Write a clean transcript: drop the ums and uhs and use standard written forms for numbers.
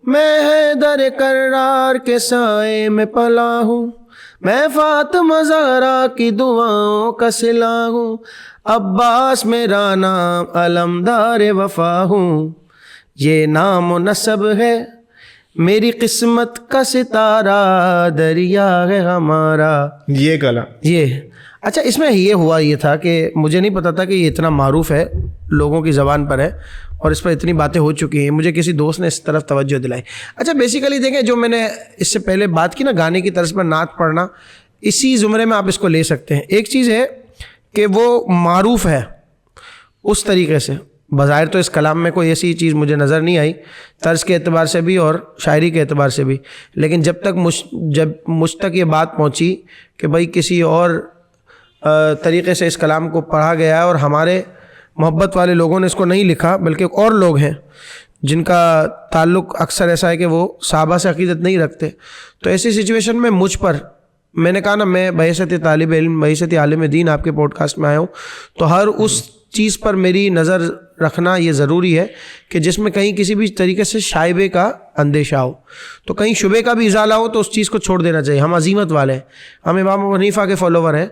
میں حیدر کرار کے سائے میں پلا ہوں، میں فاطمہ زہرا کی دعاؤں کا صلہ ہوں، عباس میرا نام علمدار وفا ہوں، یہ نام و نسب ہے میری قسمت کا ستارہ، دریا ہے ہمارا. یہ کلام یہ اچھا، اس میں یہ ہوا یہ تھا کہ مجھے نہیں پتا تھا کہ یہ اتنا معروف ہے، لوگوں کی زبان پر ہے اور اس پر اتنی باتیں ہو چکی ہیں. مجھے کسی دوست نے اس طرف توجہ دلائی. اچھا بیسیکلی دیکھیں، جو میں نے اس سے پہلے بات کی نا گانے کی طرز پر نعت پڑھنا، اسی زمرے میں آپ اس کو لے سکتے ہیں. ایک چیز ہے کہ وہ معروف ہے اس طریقے سے، بظاہر تو اس کلام میں کوئی ایسی چیز مجھے نظر نہیں آئی طرز کے اعتبار سے بھی اور شاعری کے اعتبار سے بھی، لیکن جب مجھ تک یہ بات پہنچی کہ بھائی کسی اور طریقے سے اس کلام کو پڑھا گیا ہے اور ہمارے محبت والے لوگوں نے اس کو نہیں لکھا بلکہ اور لوگ ہیں جن کا تعلق اکثر ایسا ہے کہ وہ صحابہ سے عقیدت نہیں رکھتے، تو ایسی سچویشن میں مجھ پر، میں نے کہا نا میں بحیثیت طالب علم، بحیثیت عالم دین آپ کے پوڈ کاسٹ میں آیا ہوں، تو ہر اس چیز پر میری نظر رکھنا یہ ضروری ہے کہ جس میں کہیں کسی بھی طریقے سے شائبے کا اندیشہ ہو، تو کہیں شبے کا بھی ازالہ ہو تو اس چیز کو چھوڑ دینا چاہیے. ہم عزیمت والے ہیں، ہم امام ابو حنیفہ کے فالوور ہیں،